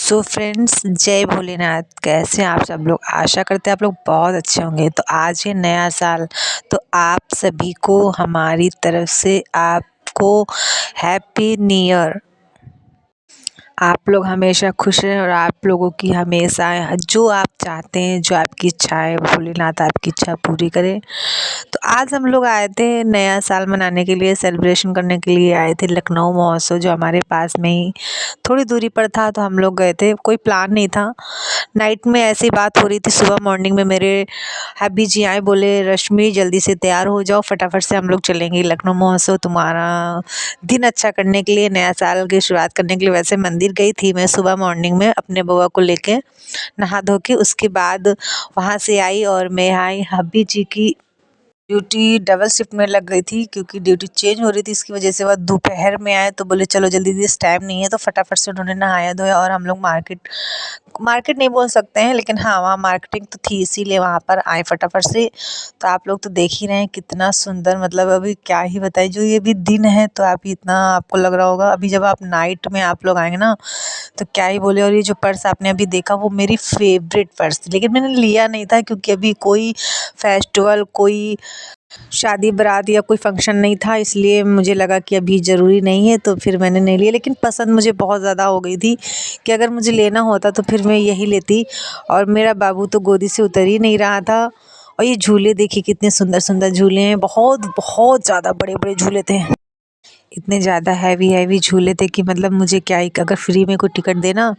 So friends, जय भोलेनाथ। कैसे हैं आप सब लोग? आशा करते हैं आप लोग बहुत अच्छे होंगे। तो आज है नया साल, तो आप सभी को हमारी तरफ से आपको हैप्पी न्यू ईयर। आप लोग हमेशा खुश रहें और आप लोगों की हमेशा जो आप चाहते हैं, जो आपकी इच्छा है, भोलेनाथ आपकी इच्छा पूरी करें। तो आज हम लोग आए थे नया साल मनाने के लिए, सेलिब्रेशन करने के लिए आए थे लखनऊ महोत्सव, जो हमारे पास में ही थोड़ी दूरी पर था। तो हम लोग गए थे, कोई प्लान नहीं था। नाइट में ऐसी बात हो रही थी, सुबह मॉर्निंग में मेरे हब्बी जी आए, बोले रश्मि जल्दी से तैयार हो जाओ, फटाफट से हम लोग चलेंगे लखनऊ महोत्सव, तुम्हारा दिन अच्छा करने के लिए, नया साल की शुरुआत करने के लिए। वैसे मंदिर गई थी मैं सुबह मॉर्निंग में अपने बुआ को लेके, नहा धो के। उसके बाद वहाँ से आई और मैं आई, हब्बी जी की ड्यूटी डबल शिफ्ट में लग गई थी क्योंकि ड्यूटी चेंज हो रही थी। इसकी वजह से वह दोपहर में आए, तो बोले चलो जल्दी जल्दी, टाइम नहीं है। तो फटाफट से उन्होंने नहाया धोया और हम लोग मार्केट मार्केट नहीं बोल सकते हैं, लेकिन हाँ वहाँ मार्केटिंग तो थी, इसीलिए वहाँ पर आए फटाफट से। तो आप लोग तो देख ही रहे हैं कितना सुंदर, मतलब अभी क्या ही बताएं, जो ये भी दिन है तो आप इतना आपको लग रहा होगा। अभी जब आप नाइट में आप लोग आएंगे ना, तो क्या ही बोले। और ये जो पर्स आपने अभी देखा, वो मेरी फेवरेट पर्स थी, लेकिन मैंने लिया नहीं था क्योंकि अभी कोई फेस्टिवल, कोई शादी बारात या कोई फंक्शन नहीं था, इसलिए मुझे लगा कि अभी ज़रूरी नहीं है, तो फिर मैंने नहीं लिया। लेकिन पसंद मुझे बहुत ज़्यादा हो गई थी कि अगर मुझे लेना होता तो फिर मैं यही लेती। और मेरा बाबू तो गोदी से उतर ही नहीं रहा था। और ये झूले देखिए कितने सुंदर सुंदर झूले हैं, बहुत बहुत ज़्यादा बड़े बड़े झूले थे। इतने ज़्यादा हैवी हैवी झूले थे कि मतलब मुझे क्या ही, अगर फ्री में कोई टिकट देना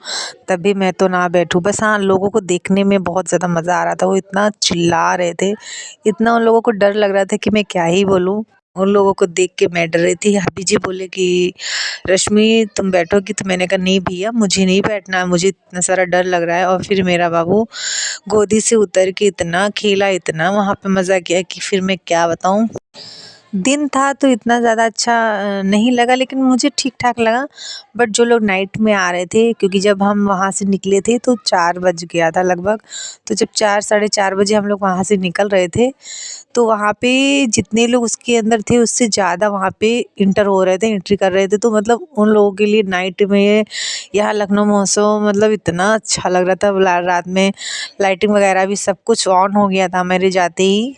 तब भी मैं तो ना बैठूं। बस हाँ, लोगों को देखने में बहुत ज़्यादा मज़ा आ रहा था। वो इतना चिल्ला रहे थे, इतना उन लोगों को डर लग रहा था कि मैं क्या ही बोलूं। उन लोगों को देख के मैं डर रही थी। हबी जी बोले कि रश्मि तुम बैठोगी? तो मैंने कहा नहीं भैया, मुझे नहीं बैठना है, मुझे इतना सारा डर लग रहा है। और फिर मेरा बाबू गोदी से उतर के इतना खेला, इतना वहाँ पे मज़ा किया कि फिर मैं क्या बताऊँ। दिन था तो इतना ज़्यादा अच्छा नहीं लगा, लेकिन मुझे ठीक-ठाक लगा। बट जो लोग नाइट में आ रहे थे, क्योंकि जब हम वहाँ से निकले थे तो 4 बज गया था लगभग। तो जब 4 साढ़े 4 बजे हम लोग वहाँ से निकल रहे थे, तो वहाँ पे जितने लोग उसके अंदर थे उससे ज़्यादा वहाँ पे इंटर हो रहे थे, एंट्री कर रहे थे। तो मतलब उन लोगों के लिए नाइट में यहाँ लखनऊ महोत्सव मतलब इतना अच्छा लग रहा था। रात में लाइटिंग वगैरह भी सब कुछ ऑन हो गया था मेरे जाते ही।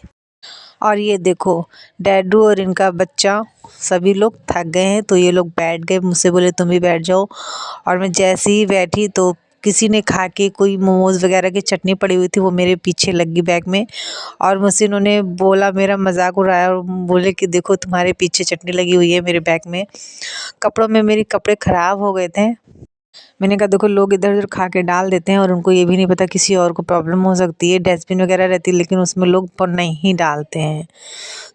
और ये देखो, डैडू और इनका बच्चा सभी लोग थक गए हैं, तो ये लोग बैठ गए, मुझसे बोले तुम भी बैठ जाओ। और मैं जैसे ही बैठी तो किसी ने खा के, कोई मोमोज़ वगैरह की चटनी पड़ी हुई थी, वो मेरे पीछे लग गई बैग में। और मुझसे इन्होंने बोला, मेरा मजाक उड़ाया और बोले कि देखो तुम्हारे पीछे चटनी लगी हुई है मेरे बैग में। कपड़ों में मेरे कपड़े ख़राब हो गए थे। मैंने कहा देखो, लोग इधर-उधर खा के डाल देते हैं और उनको ये भी नहीं पता किसी और को प्रॉब्लम हो सकती है। डस्टबिन वगैरह रहती है, लेकिन उसमें लोग पर नहीं डालते हैं।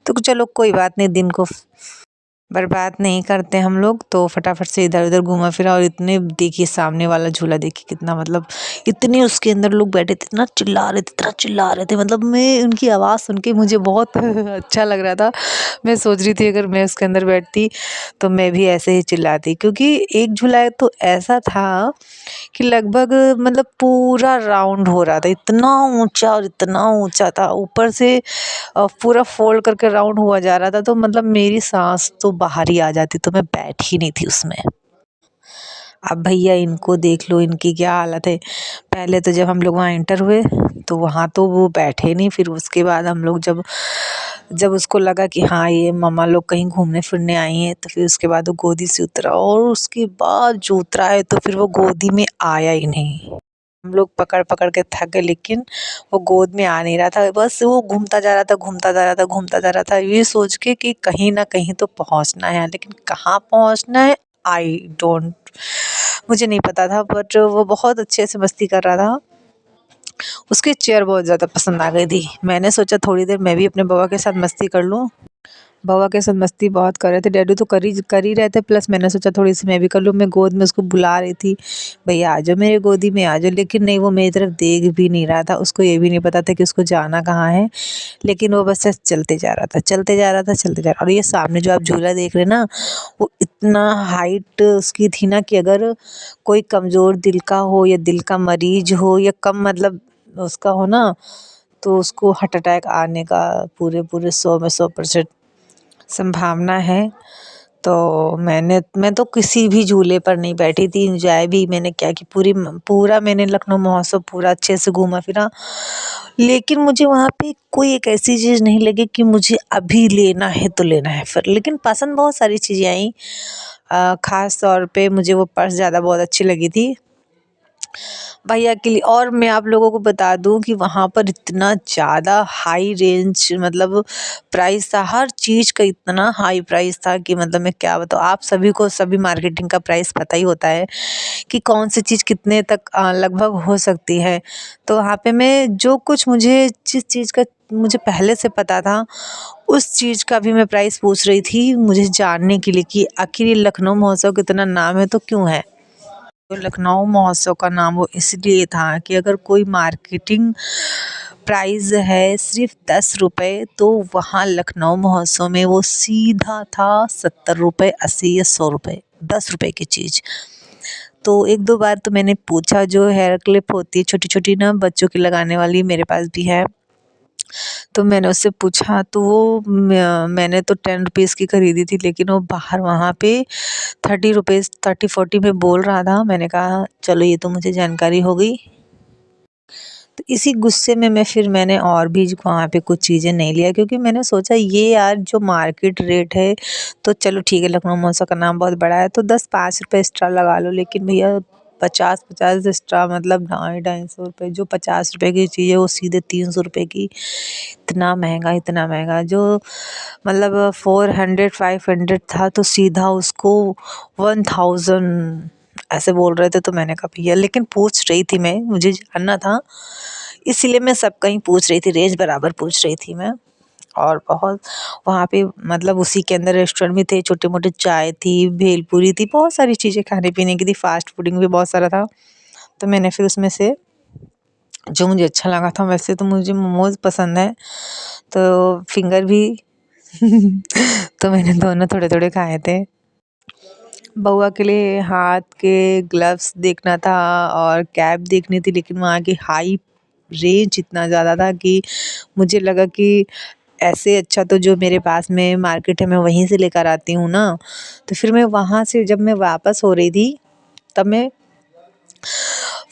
तो चलो कोई बात नहीं, दिन को बर्बाद नहीं करते हम लोग। तो फटाफट से इधर-उधर घूमा फिरा। और इतने देखिए, सामने वाला झूला देखिए कितना, मतलब इतने उसके अंदर लोग बैठे थे, इतना चिल्ला रहे थे, इतना चिल्ला रहे थे, मतलब मैं उनकी आवाज़ सुन के मुझे बहुत अच्छा लग रहा था। मैं सोच रही थी अगर मैं उसके अंदर बैठती तो मैं भी ऐसे ही चिल्लाती, क्योंकि एक झूला तो ऐसा था कि लगभग मतलब पूरा राउंड हो रहा था, इतना ऊंचा और इतना ऊंचा था, ऊपर से पूरा फोल्ड करके राउंड हुआ जा रहा था। तो मतलब मेरी सांस तो बाहर ही आ जाती, तो मैं बैठ ही नहीं थी उसमें। अब भैया इनको देख लो, इनकी क्या हालत है। पहले तो जब हम लोग वहाँ एंटर हुए तो वहाँ तो वो बैठे नहीं। फिर उसके बाद हम लोग जब जब उसको लगा कि हाँ ये मम्मा लोग कहीं घूमने फिरने आई हैं, तो फिर उसके बाद वो गोदी से उतरा। और उसके बाद जो उतरा है तो फिर वो गोदी में आया ही नहीं। हम लोग पकड़ पकड़ के थक गए, लेकिन वो गोद में आ नहीं रहा था। बस वो घूमता जा रहा था, घूमता जा रहा था, घूमता जा रहा था, ये सोच के कि कहीं ना कहीं तो पहुंचना है, लेकिन कहाँ पहुंचना है आई डोंट, मुझे नहीं पता था। बट वो बहुत अच्छे से मस्ती कर रहा था। उसकी चेयर बहुत ज़्यादा पसंद आ गई थी। मैंने सोचा थोड़ी देर मैं भी अपने बाबा के साथ मस्ती कर लूँ। बाबा के साथ मस्ती बहुत कर रहे थे, डैडू तो कर ही रहे थे, प्लस मैंने सोचा थोड़ी सी मैं भी कर लूँ। मैं गोद में उसको बुला रही थी, भैया आ जाओ मेरे गोदी में आ जाओ, लेकिन नहीं, वो मेरी तरफ देख भी नहीं रहा था। उसको ये भी नहीं पता था कि उसको जाना कहाँ है, लेकिन वो बस ऐसे चलते जा रहा था, चलते जा रहा था, चलते जा रहा। और ये सामने जो आप झूला देख रहे हैं ना, वो इतना हाइट उसकी थी ना कि अगर कोई कमज़ोर दिल का हो या दिल का मरीज हो या कम मतलब उसका हो ना, तो उसको हार्ट अटैक आने का पूरे पूरे 100 में 100% संभावना है। तो मैं तो किसी भी झूले पर नहीं बैठी थी, एंजॉय भी मैंने क्या कि पूरा मैंने लखनऊ महोत्सव पूरा अच्छे से घूमा फिरा। लेकिन मुझे वहाँ पे कोई एक ऐसी चीज़ नहीं लगी कि मुझे अभी लेना है तो लेना है फिर, लेकिन पसंद बहुत सारी चीज़ें आई। ख़ास तौर पे मुझे वो पर्स ज़्यादा बहुत अच्छी लगी थी भैया के लिए। और मैं आप लोगों को बता दूं कि वहाँ पर इतना ज़्यादा हाई रेंज मतलब प्राइस था, हर चीज़ का इतना हाई प्राइस था कि मतलब मैं क्या बताऊँ। आप सभी को सभी मार्केटिंग का प्राइस पता ही होता है कि कौन सी चीज़ कितने तक लगभग हो सकती है। तो वहाँ पे मैं जो कुछ मुझे जिस चीज़ का मुझे पहले से पता था उस चीज़ का भी मैं प्राइस पूछ रही थी, मुझे जानने के लिए कि आखिर ये लखनऊ महोत्सव कितना नाम है तो क्यों है। तो लखनऊ महोत्सव का नाम वो इसलिए था कि अगर कोई मार्केटिंग प्राइस है सिर्फ 10 रुपये, तो वहाँ लखनऊ महोत्सव में वो सीधा था 70 रुपये, 80 या 100 रुपये, 10 रुपये की चीज़। तो एक दो बार तो मैंने पूछा, जो हेयर क्लिप होती है छोटी छोटी ना बच्चों की लगाने वाली, मेरे पास भी है। तो मैंने उससे पूछा तो वो मैंने तो 10 रुपीज़ की खरीदी थी, लेकिन वो बाहर वहाँ पे 30 रुपीज़ 30-40 में बोल रहा था। मैंने कहा चलो ये तो मुझे जानकारी हो गई। तो इसी गुस्से में मैंने और भी वहाँ पे कुछ चीज़ें नहीं लिया, क्योंकि मैंने सोचा ये यार जो मार्केट रेट है तो चलो ठीक है, लखनऊ महोत्सव का नाम बहुत बड़ा है तो 10-5 रुपये एक्स्ट्रा लगा लो, लेकिन भैया 50-50 एक्स्ट्रा मतलब 250-250 रुपये, जो 50 रुपये की चीज़ है वो सीधे 300 रुपये की। इतना महंगा जो मतलब 400-500 था तो सीधा उसको 1000 ऐसे बोल रहे थे। तो मैंने कहा भैया, लेकिन पूछ रही थी मैं, मुझे जानना था इसीलिए मैं सब कहीं पूछ रही थी, रेंज बराबर पूछ रही थी मैं। और बहुत वहाँ पे मतलब उसी के अंदर रेस्टोरेंट भी थे, छोटे मोटे चाय थी, भेलपूरी थी, बहुत सारी चीज़ें खाने पीने की थी, फास्ट फूडिंग भी बहुत सारा था। तो मैंने फिर उसमें से जो मुझे अच्छा लगा था, वैसे तो मुझे मोमोज़ पसंद है तो फिंगर भी तो मैंने दोनों थोड़े थोड़े खाए थे। बउआ के लिए हाथ के ग्लव्स देखना था और कैप देखनी थी, लेकिन वहाँ की हाई रेंज इतना ज़्यादा था कि मुझे लगा कि ऐसे अच्छा तो जो मेरे पास में मार्केट है मैं वहीं से लेकर आती हूँ ना। तो फिर मैं वहाँ से जब मैं वापस हो रही थी, तब मैं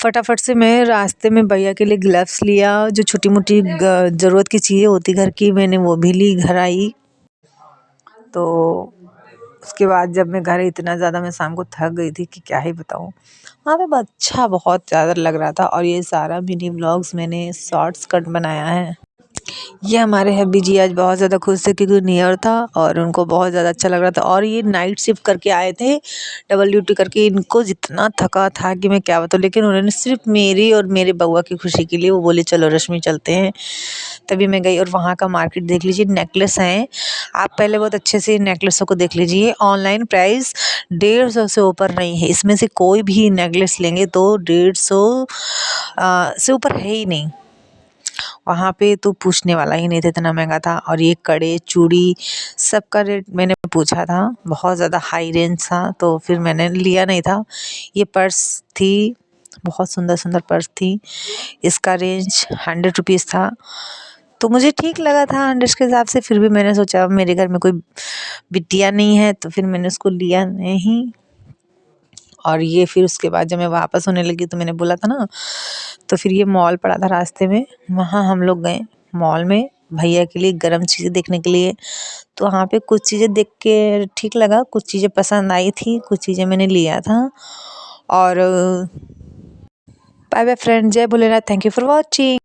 फटाफट से मैं रास्ते में भैया के लिए ग्लव्स लिया, जो छोटी मोटी ज़रूरत की चीज़ें होती घर की, मैंने वो भी ली, घर आई। तो उसके बाद जब मैं घर आई, इतना ज़्यादा मैं शाम को थक गई थी कि क्या ही बताऊँ। वहाँ पे अच्छा बहुत ज़्यादा लग रहा था, और ये सारा मिनी व्लॉग्स मैंने शॉर्ट्स कट बनाया है। ये हमारे हब्बी जी आज बहुत ज़्यादा खुश थे क्योंकि न्यू ईयर था और उनको बहुत ज़्यादा अच्छा लग रहा था, और ये नाइट शिफ्ट करके आए थे, डबल ड्यूटी करके। इनको जितना थका था कि मैं क्या बताऊँ, लेकिन उन्होंने सिर्फ मेरी और मेरे बउआ की खुशी के लिए वो बोले चलो रश्मि चलते हैं। तभी मैं गई, और वहाँ का मार्केट देख लीजिए, नेकलेस हैं। आप पहले बहुत अच्छे से नेकलेसों को देख लीजिए। ऑनलाइन प्राइस 150 से ऊपर नहीं है, इसमें से कोई भी नेकलेस लेंगे तो 150 से ऊपर है ही नहीं। वहाँ पे तो पूछने वाला ही नहीं था, इतना महंगा था। और ये कड़े चूड़ी सबका रेट मैंने पूछा था, बहुत ज़्यादा हाई रेंज था, तो फिर मैंने लिया नहीं था। ये पर्स थी, बहुत सुंदर सुंदर पर्स थी, इसका रेंज 100 रुपीज़ था, तो मुझे ठीक लगा था 100 के हिसाब से। फिर भी मैंने सोचा मेरे घर में कोई बिटिया नहीं है, तो फिर मैंने उसको लिया नहीं। और ये फिर उसके बाद जब मैं वापस होने लगी तो मैंने बोला था ना, तो फिर ये मॉल पड़ा था रास्ते में, वहाँ हम लोग गए मॉल में भैया के लिए गर्म चीज़ें देखने के लिए। तो वहाँ पे कुछ चीज़ें देख के ठीक लगा, कुछ चीज़ें पसंद आई थी, कुछ चीज़ें मैंने लिया था। और बाय बाय फ्रेंड, जय Bholenath, thank you for watching.